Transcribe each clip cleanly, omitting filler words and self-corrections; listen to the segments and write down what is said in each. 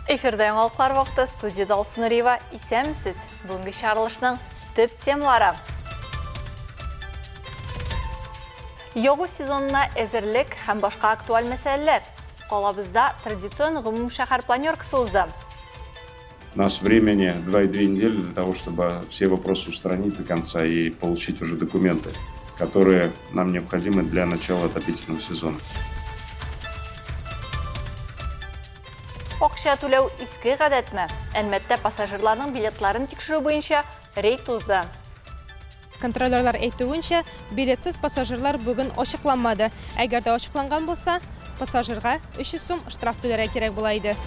Эфирде аңалықлар вақты студияда Алсын Рива исәмсіз. Бүгінгі шарылышның төп темалары. Йогу сезонына әзірлік һәм башқа актуаль мәсәлелер. Қалабызда традицион ғымым шәһәр планеркасы узды. У нас времени 2,2 недели для того, чтобы все вопросы устранить до конца и получить уже документы, которые нам необходимы для начала отопительного сезона. Оқша түлеу иске ғадетмі? Әлмәтті пассажирларның билетларын текшіру бойынша рейд узды. Контролерлар әйтуінше, билетсіз пассажирлар бүгін ошықланмады. Әгер де ошықланған болса, пассажирға 300 сум штраф төлері керек болайды.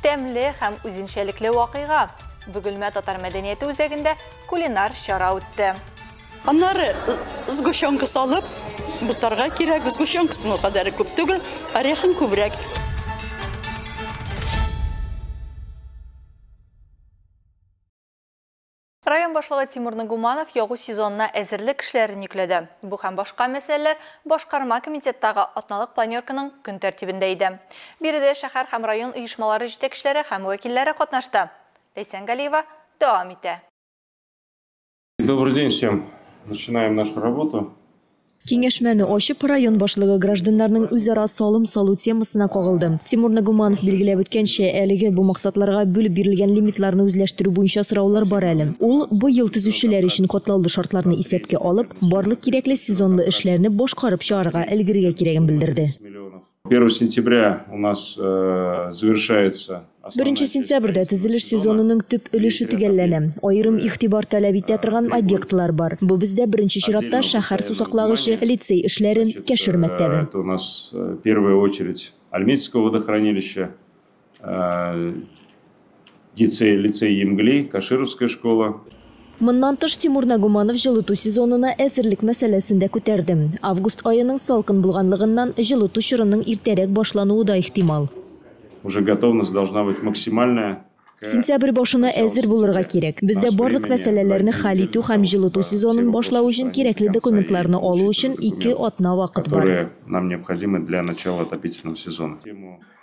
Тәмле һәм үзенчәлекле вақиға. Бүгілмә татар мәдәнияты үзәгендә кулинар шара үтті. Аннары сгущенка салып, бұттарға керек, сгущенкасын о қадары көп түгіл, орехын көбірек. Район башлығы Тимур Нагуманов йогу сезонына әзірлік кішілерін yüklеді. Бұл һәм башқа мәселелер Башқарма комитеттағы атналық планерканың күн тәртибіндейді. Беріде шәһәр һәм район ұйышмалары жетекшілері һәм вәкиллері қатнашты. Лейсен Галиева давам ите. Добрый день всем. Начинаем нашу работу. Кеңешмәне ачып район башлыгы гражданнарның үзара салым салу темасына кагылды. Тимур Нагуманов билгеләп үткәнчә, әлеге бу максатларга бүлеп бирелгән лимитларны үзләштерү буенча сораулар бар әле. Ул быел төзүчеләр өчен катлаулы шартларны исәпкә алып, барлык кирәкле сезонлы эшләрне башкарып чыгарга өлгерергә кирәген белдерде. 1 сентября у нас завершается. 1 сентябрьдә төзелеш сезонының төп өлеше төгәлләнә. Айрым игътибар таләп итә торган объектлар бар. Бу бездә беренче чиратта шәһәр сусаклагычы лицей эшләрен Кәшир мәктәбе. Это у нас в первую очередь Альметьевское водохранилище, лицей Емгли, Кашировская школа. Моннан тыш Тимур Нагуманов жылыту сезонына әзерлек мәсьәләсендә күтәрде. Август айының салкын булганлыгыннан жылыту чорының иртәрәк башлануы да ихтимал. Уже готовность должна быть максимальная. Сентябрь башына әзер булырга кирәк. Бездә барлык мәсьәләләрне хәл итү һәм жылыту сезонын башлау өчен кирәкле документларны алу өчен 2 атна вакыт бар. Которые нам необходимы для начала отопительного сезона.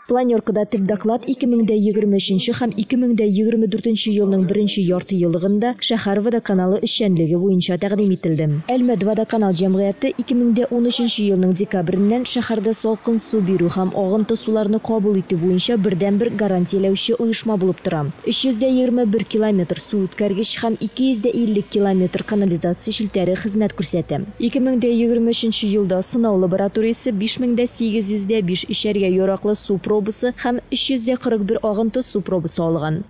Планеркада төп доклад 2023 һәм 2024 елның 1 ярты еллыгында шәһәр водоканалы эшчәнлеге буенча тәкъдим ителде. Әлмәт водоканал җәмгыяте 2013 елның декабреннән шәһәрдә салкын су бирү һәм агынты суларны кабул итү буенча бердән-бер гарантияләүче оешма булып тора. 321 километр су үткәргеч һәм 250 километр канализация шелтәре хезмәт күрсәтә. 2023 елда сынау лабораториясе 5805 ишәргә яраклы су пробасы һәм 341 агынты су пробасы алган.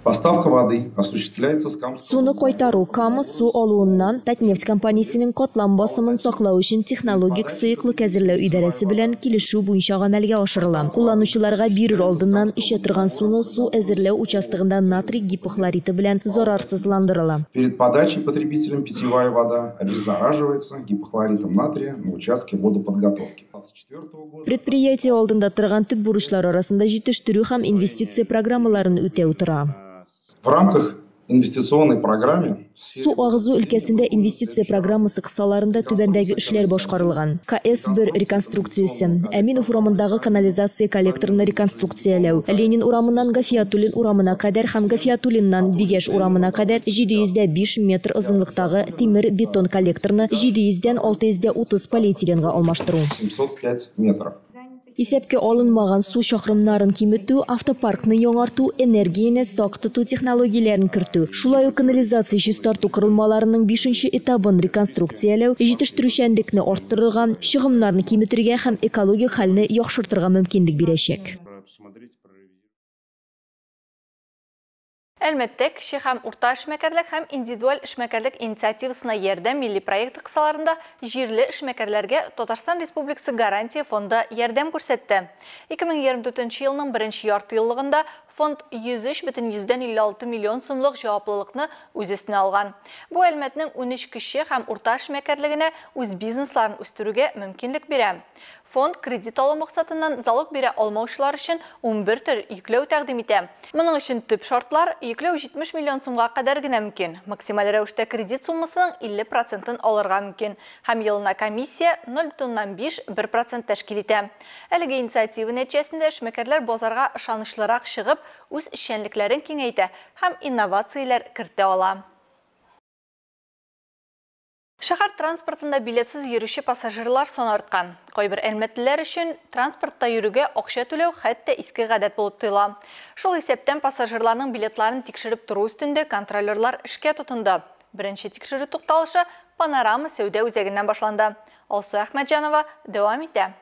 Поставка воды осуществляется с Камы. Суны кайтару Камы су алуыннан Татнефть компаниясының катлам басымын саклау өчен технологик сыйыклык әзерләү идарәсе белән килешү буенча гамәлгә ашырыла. Кулланучыларга бирер алдыннан ишә торган суны су әзерләү участогында натрий гипохлориты белән зарарсызландырыла. Перед подачей потребителям питьевая вода обеззараживается гипохлоритом натрия на участке водоподготовки. Предприятие алдында торган төп бурычлар арасында җитештерү һәм инвестиция программаларын үтәү тора. В рамках инвестиционной программы Су агызу өлкәсендә инвестиция программасы кысаларында түбәндәге эшләр башкарылган. КС-1 реконструкциясе, Әминов урамындагы канализация коллекторны реконструкцияләү, Ленин урамыннан Гафиятуллин урамына кадәр һәм Гафиятуллиннан Бигәш урамына кадәр 705 метр озынлыктагы тимер бетон коллекторны 700-дән 630 полиэтиленга алмаштыру. 705 метров. Исәпкә алынмаган су чакрымнарын киметү, автопаркны яңарту, энергияне сак тоту технологияләрен кертү, шулай ук канализация чистарту корылмаларының 5нче этабын реконструкцияләү, җитештерүчәнлекне арттырырга, чыгымнарны киметергә һәм экологик хәлне яхшыртырга мөмкинлек бирәчәк. Әлмәттә, кече һәм урта эшмәкәрлек һәм индивидуаль эшмәкәрлек инициативасына ярдәм милли проекты кысаларында җирле эшмәкәрләргә Татарстан Республикасы гарантия фонды ярдәм күрсәтте. 2024 елның 1 ярты еллыгында фонд 103,56 миллион сумлык җаваплылыкны үз өстенә алган. Бу Әлмәтнең 13 кече һәм урта эшмәкәрлегенә үз бизнесларын үстерүгә мөмкинлек бирә. Фонд кредит алу мақсатынан залог бере алмаушылар үшін 11 түр yüklеу тәқдим итә. Мұның үшін түп шартлар yüklеу 70 миллион сумға қадар генә мөмкин. Максималь рәвештә кредит суммасының 50%-ын алырга мөмкин. Һәм елына комиссия 0,5-1% тәшкил итә. Әлеге инициатива нәтиҗәсендә эшмәкәрләр базарга ышанычлырак чыгып, үз эшчәнлекләрен киңәйтә һәм инновацияләр кертә ала. Шәһәр транспортында билетсіз йөрүче пассажирлар саны артқан. Кайбер әлмәтлеләр өчен транспортта йөрүгә акча түләү хәтта иске гадәт булып тоела. Шул исәптән пассажирларның билетларын тикшереп тору өстендә контролерлар эшкә тотынды. Беренче тикшерү тукталышы Панорама сәүдә үзәгеннән башланды. Алсу Әхмәтҗанова дәвам итә.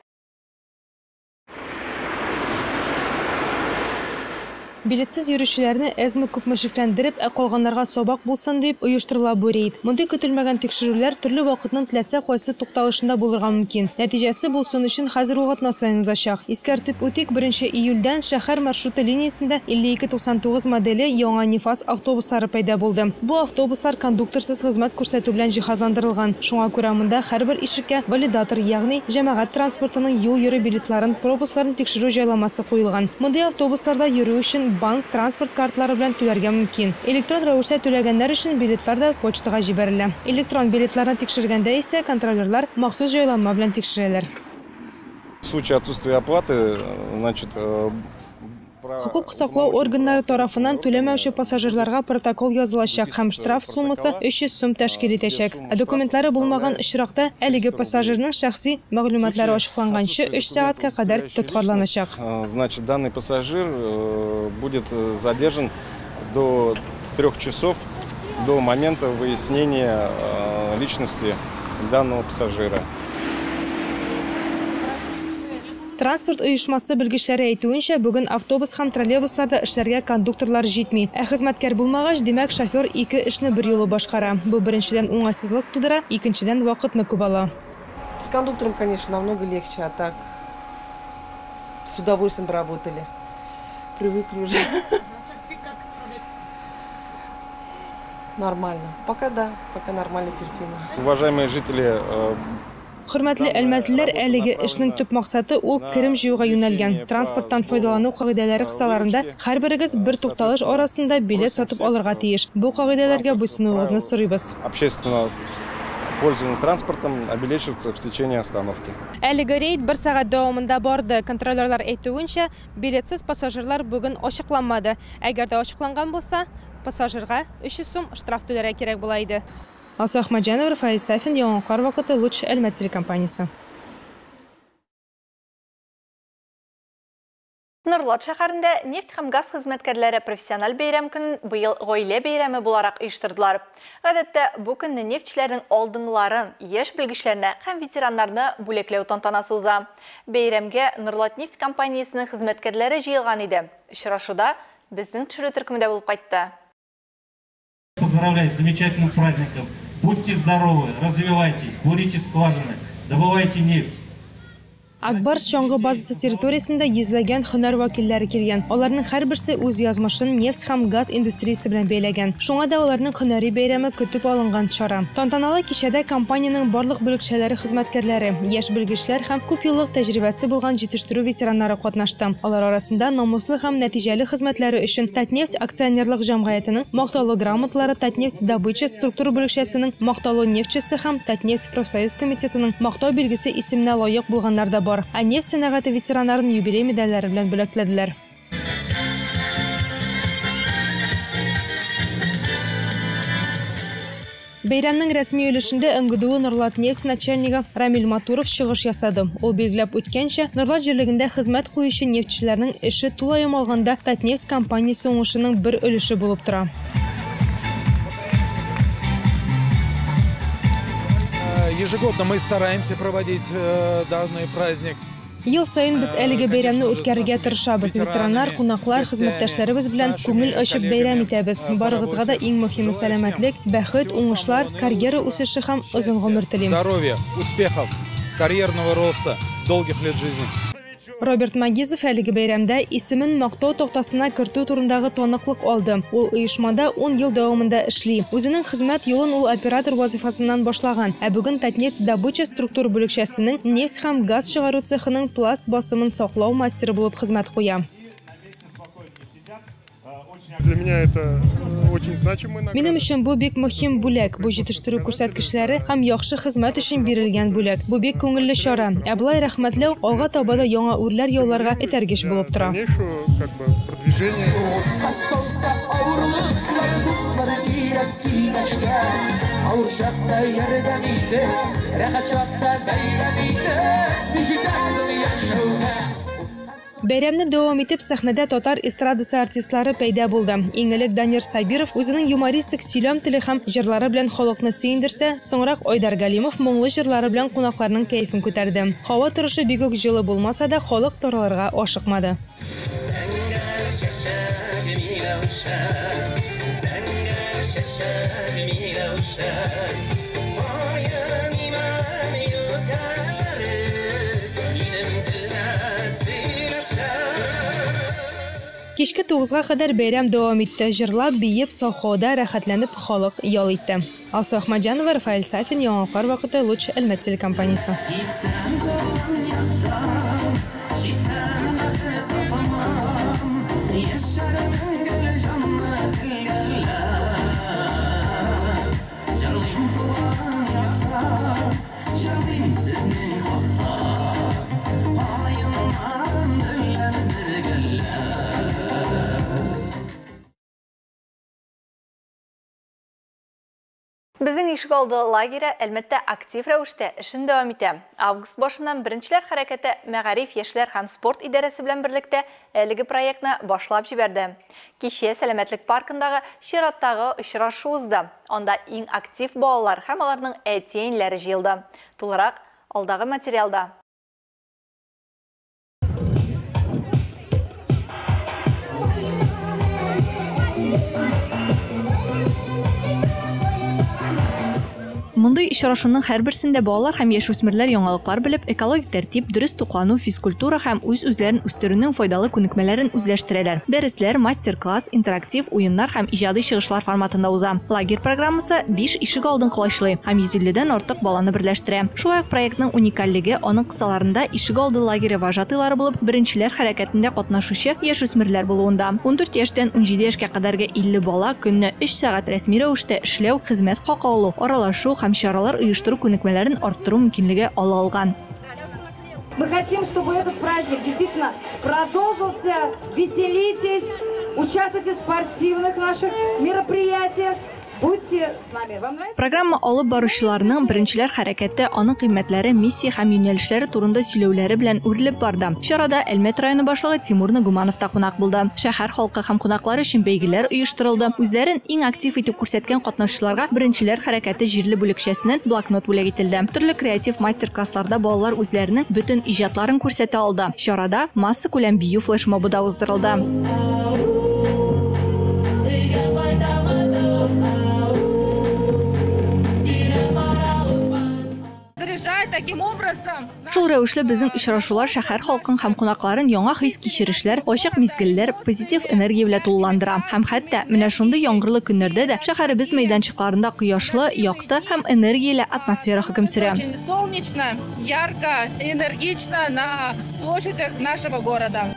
Билетсіз йөрүчеләрне әзме күпме шикләндереп, калганнарга сабак булсын дип оештырыла бу рейд. Мондый көтелмәгән тикшерүләр төрле вакытның теләсә кайсы тукталышында булырга мөмкин. Нәтиҗәсе булсын өчен хәзер ул атнасы узачак. Искәртеп үтик, 1 июльдән шәһәр маршруты линиясендә 5299 моделе яңа Нефас автобуслары пайда булды. Бу автобуслар кондукторсыз хезмәт күрсәтү белән җиһазландырылган. Шуңа күрә монда һәрбер ишеккә валидатор, ягъни җәмәгать транспортының юл йөрү билетларын, пропускларын тикшерү җайламасы куелган. Мондый автобусларда йөрү өчен банк транспорт карталары белән түләргә мөмкин. Электрон рәвештә түләгәннәр өчен билетлар да почтага җибәрелә. Электрон билетларны тикшергәндә исә контролерлар махсус җайланма белән тикшерәләр. В случае отсутствия оплаты, значит, Хукук саклау органнары тарафынан түләмәүче пассажирларга протокол язылачак һәм штраф суммасы 300 сум тәшкил итәчәк. Документлары булмаган очракта әлеге пассажирның шәхси мәгълүматлары ачыкланганчы 3 сәгатькә кадәр тоткарланачак. Значит, данный пассажир будет задержан до 3 часов до момента выяснения личности данного пассажира. Транспорт оешмасы белгечләре әйтүенчә, бүген автобус һәм троллейбусларда эшләргә кондукторлар җитми. Хезмәткәр булмагач, димәк, шофер 2 эшне бер юлы башкара. Бу беренчедән уңайсызлык тудыра, икенчедән вакытны күп ала. С кондуктором, конечно, намного легче, а так с удовольствием поработали. Привыкли уже. Нормально. Пока да, пока нормально, терпимо. Уважаемые жители, Хөрмәтле әлмәтлеләр, әлеге эшнең төп максаты ул керем җыюга юнәлгән. Транспорттан файдалану кагыйдәләре кысаларында һәрберегез бер тукталыш арасында билет сатып алырга тиеш. Бу кагыйдәләргә буйсынуыгызны сорыйбыз. Общественного пользования транспортом обеспечивается в течение остановки. Әлеге рейд 1 сәгать дәвамында барды. Контролерлар әйтүенчә, билетсез пассажирлар бүген ачыкланмады. Әгәр дә ачыкланган булса, пассажирга 300 сум штраф түләргә кирәк була иде. Алсу Әхмәтҗанова, Фаиз Сафин, Яңакар вакыты, Луч Әлмәт телекомпаниясе. Норлат шәһәрендә нефть һәм газ хезмәткәрләре профессиональ бәйрәм көнен быел гаилә бәйрәме буларак оештырдылар. Гадәттә, бу көнне нефтчеләрнең алдыңгыларын, яшь белгечләрне һәм ветераннарны бүләкләү тантанасы уза. Бәйрәмгә Норлат нефть компаниясенең хезмәткәрләре җыелган иде. Очрашуда безнең төшерү төркемендә булып кайтты. Поздравляю с замечательным праздником. Будьте здоровы, развивайтесь, бурите скважины, добывайте нефть. Акбарс чаңгы базасы территориясында йөзләгән һөнәр вәкилләре килгән. Аларның һәрберсе үз язмышын нефть һәм газ индустриясе белән бәйләгән. Шуңа да аларның һөнәри бәйрәме көтеп алынган чара. Тантаналы кичәдә компаниянең барлык бүлекчәләре хезмәткәрләре, яшь белгечләр һәм күп еллык тәҗрибәсе булган җитештерү ветераннары катнашты. Алар арасында намуслы һәм нәтиҗәле хезмәтләре өчен Татнефть акционерлык җәмгыятенең мактаулы грамоталары, Татнефть добыча структура бүлекчәсенең мактаулы нефтчесе һәм Татнефть профсоюз комитетының мактау билгесе исеменә лаек булганнар да бар. А нефть сәнәгате ветераннарын юбилей медальләре белән бүләкләделәр. Бәйрәмнең рәсми өлешендә МГДУ Норлат нефть начальнигы Рамил Матуров чыгыш ясады. Ул билгеләп үткәнчә, Норлат җирлегендә хезмәт куючы нефтчеләрнең эше тулаем алганда Татнефть компаниясе уңышының бер өлеше булып тора. Ежегодно мы стараемся проводить данный праздник. Ел сайын без әлеге бәйрәмне үткәрергә тырышабыз. Ветераннар, кунаклар, хезмәттәшләребез белән күңел ачып бәйрәм итәбез. Барыгызга да иң мөһиме сәламәтлек, бәхет, уңышлар, карьера үсеше һәм озын гомер телим. Здоровья, успехов, карьерного роста, долгих лет жизни. Роберт Магизов әлеге бәйрәмдә исемен мактау токтасына кертү турындагы тоныклык алды. Ул оешмада 10 ел дәвамында эшли. Үзенең хезмәт юлын ул оператор вазифасыннан башлаган, ә бүген Татнефть добыча структура бүлекчәсенең нефть һәм газ чыгару цехының пласт басымын саклау мастеры булып хезмәт куя. Для меня это очень значимый награда. Минем өчен бу бик мөһим бүләк. Бу җитештерү күрсәткечләре һәм яхшы хезмәт өчен бирелгән бүләк. Бу бик күңелле чара. Ә болай рәхмәтләү алга таба да яңа үрләр яуларга этәргеч булып тора. Бәйрәмне дәвам итеп сәхнәдә татар эстрадасы артистлары пәйда булды. Иң элек Данир Сабиров үзенең юмористик сөйләм теле һәм җырлары белән халыкны сөендерсә, соңрак Айдар Галимов моңлы җырлары белән кунакларның кәефен күтәрде. Һава торышы бик үк җылы булмаса да, халык таралырга ашыкмады. Кичке 9-га кадәр бәйрәм дәвам итте. Җырлап, биеп, сахода рәхәтләнеп халык ял итте. Алсу Ахмаджанова, Рафаэль Сафин, Яңалыклар вакыты, Луч Әлмәт телекомпаниясе. Безнең ишегалды лагере әлбәттә актив рәвештә эшен дәвам итә. Август башыннан беренчеләр хәрәкәте Мәгариф яшьләр һәм спорт идарәсе белән берлектә әлеге проектны башлап җибәрде. Кичә Сәламәтлек паркындагы чираттагы очрашу узды. Анда иң актив балалар һәм аларның әтиәннәре җыелды. Тулырак алдагы материалда. Мондый очрашуның һәрберсендә балалар һәм яшүсмерләр яңалыклар белеп, экологик тәртип, дөрес туклану, физкультура һәм үз-үзләрен үстерүнең файдалы күнекмәләрен үзләштерәләр. Дәресләр, мастер-класс, интерактив уеннар һәм иҗади чыгышлар форматында уза. Лагерь программасы 5 ишек алдын кылычлый һәм 150дән артык баланы берләштерә. Шулай ук проектның уникальлеге аның кысаларында ишек алды лагере вожатыйлары булып, беренчеләр хәрәкәтендә катнашучы яшүсмерләр булуында. 14 яшьтән 17 яшькә кадәрге 50 бала көнне 3 сәгать рәсми рәвештә эшләү, хезмәт хакы алу, аралашу һәм чаралар оештыру күнекмәләрен арттыру мөмкинлеге ала алган. Мы хотим, чтобы этот праздник действительно продолжился. Веселитесь, участвуйте в спортивных наших мероприятиях. Будьте с нами. Вам нравится? Программа алып баручыларның беренчеләр хәрәкәте, аның кыйммәтләре, миссия һәм юнәлешләре турында сөйләүләре белән үрелеп барды. Чарада Әлмәт районы башлыгы Тимур Нугуманов та кунак булды. Шәһәр халкы һәм кунаклары өчен бәйгеләр оештырылды. Үзләрен иң актив итеп күрсәткән катнашучыларга беренчеләр хәрәкәте җирле бүлекчәсеннән блокнот бүләк ителде. Төрле креатив мастер-классларда балалар үзләренең бөтен иҗатларын күрсәтә алды. Чарада масса күләм бию флешмобы да уздырылды. Шул рәвешле безнең очрашулар шәһәр халкын һәм кунакларын яңа хис кичерешләр, ачык мизгелләр, позитив энергия белән тулыландыра. Һәм хәтта менә шундый яңгырлы көннәрдә дә шәһәребез мәйданчыкларында кояшлы, якты һәм энергияле атмосфера хөкем сөрә. Очень солнечно, ярко, энергично на площадях нашего города.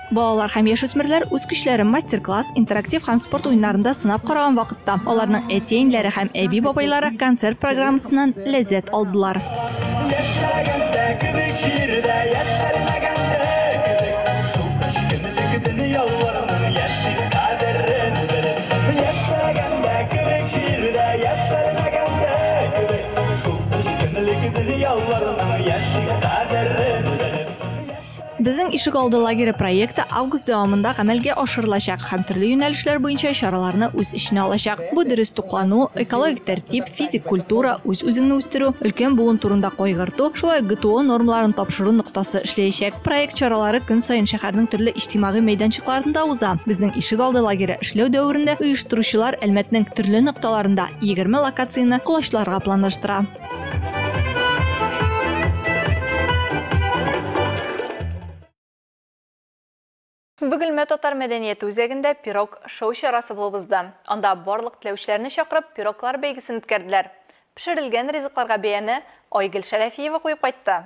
Балалар һәм яшүсмерләр үз көчләрен мастер-класс, интерактив һәм спорт уеннарында сынап караган вакытта аларның әтиәннәре һәм әби-бабайлары концерт программасыннан ләззәт алдылар. Безнең ишек алды лагере проекты август дәвамында гамәлгә ашырылачак һәм төрле юнәлешләр буенча чараларны үз эченә алачак. Бу дөрес туклану, экологик тәртип, физик культура, үз-үзеңне үстерү, өлкән буын турында кайгырту, шулай ГТО нормаларын тапшыру ноктасы эшләячәк. Проект чаралары көн саен шәһәрнең төрле иҗтимагый мәйданчыкларында уза. Безнең ишек алды лагере эшләү дәверендә оештыручылар Әлмәтнең төрле нокталарында 20 локацияны кылычларга планлаштыра. Бүгін Татар мәдениеті үзегінде пирог шоу шарасы болыбызды. Онда барлық тілеушілеріні шақырып пироглар бәйгісін өткерділер. Пішірілген ризықларға бейіні Ойгүл Шарафиева қойып қайтты.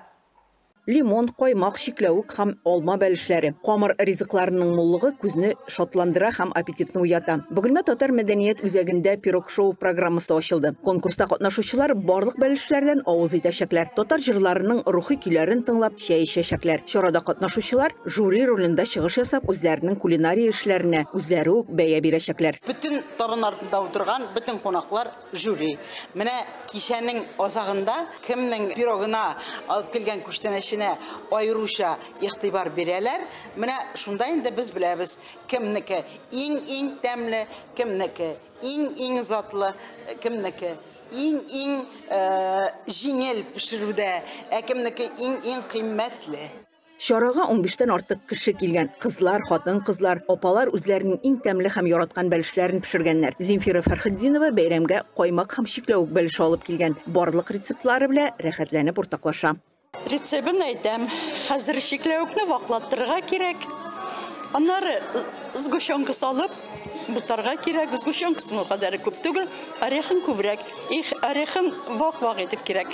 Лимон, қоймақ, шикләуік һәм алма бәлешләре. Қамыр ризыкларының муллыгы күзне шатландыра һәм аппетитны уята. Бүген Татар мәдәният үзәгендә пирог шоу программасы ачылды. Конкурста катнашучылар барлык бәлешләрдән авыз итәчәкләр. Татар җырларының рухи көйләрен тыңлап, чәй эчәчәкләр. Чарада катнашучылар жюри ролендә чыгыш ясап, үзләренең кулинария эшләренә үзләре үк бәя бирәчәкләр. Bütün табын артында утырган bütün кунаклар жюри. Менә кичәнең азагында кемнең пирогына алып килгән күчтәнәченә айруша игътибар бирәләр. Менә шунда инде без беләбез кемнеке иң тәмле, кемнеке иң затлы, кемнеке иң җиңел пешерүдә, кемнеке иң кыйммәтле. Шарага 15-тән артык кеше килгән. Кызлар, хатын-кызлар, апалар үзләренең иң тәмле һәм яраткан бәлешләрен пешергәннәр. Земфира Фәрхетдинова бәйрәмгә каймак һәм шикләвек бәлеше алып килгән. Барлык рецептлары белән рәхәтләнеп уртаклаша. Рецептын әйтәм. Хәзер шикләвекне ваклаттырырга кирәк. Аннары сгущенка салып бутарга кирәк. Сгущенкасын кадәр күп түгел, орехын күбрәк. Орехын вак итеп кирәк.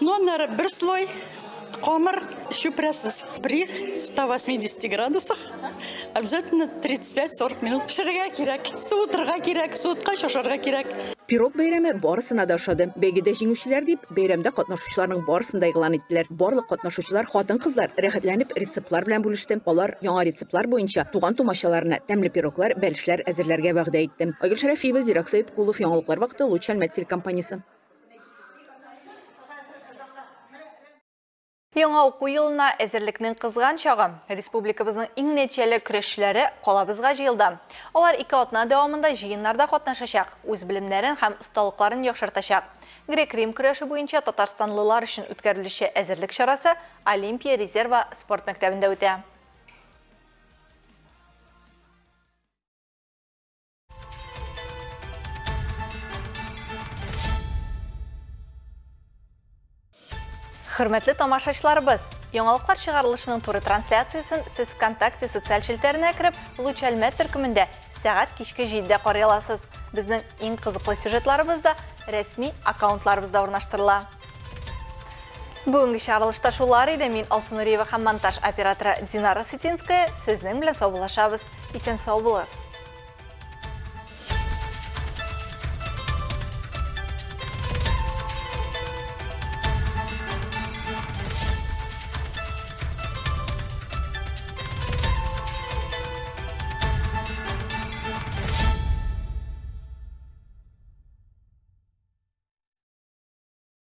Ну, аннары бер слой камыр чүпрәсез при 180 градусах обязательно 35-40 минут пешерергә кирәк. Суытырга кирәк, суытка шашарга кирәк. Пирог бәйрәме барысына да ошады. Бәйгедә җиңүчеләр дип бәйрәмдә катнашучыларның барысын да игълан иттеләр. Барлык катнашучылар хатын-кызлар рәхәтләнеп рецептлар белән бүлеште. Алар яңа рецептлар буенча туган тумачаларына тәмле пироглар, бәлешләр әзерләргә вәгъдә итте. Ойгүл Шарафиева, Зирак Сәйдкулов, яңалыклар вакыты, Лучан Мәтсел компаниясе. Яңа уку елына әзерлекнең кызган чагы республикабызның иң нәтиҗәле көрәшчеләре калабызга җыелды. Алар 2 атна дәвамында җыеннарда катнашачак, үз белемнәрен һәм осталыкларын яхшыртачак. Грек-Рим көрәше буенча татарстанлылар өчен үткәрелүче әзерлек чарасы Олимпия резерва спорт мәктәбендә үтә. Хөрмәтле тамашачыларыбыз, яңалыклар чыгарылышының туры трансляциясын сез ВКонтакте социаль челтәренә кереп, Луч Әлмәт төркемендә сәгать кичке 7-дә карый аласыз. Безнең иң кызыклы сюжетларыбыз да рәсми аккаунтларыбызда урнаштырыла. Бүгенге чыгарылышта шулар иде. Мин Алсу Нуриева һәм монтаж операторы Динара Сетинская сезнең белән саубуллашабыз. Исән сау булыгыз.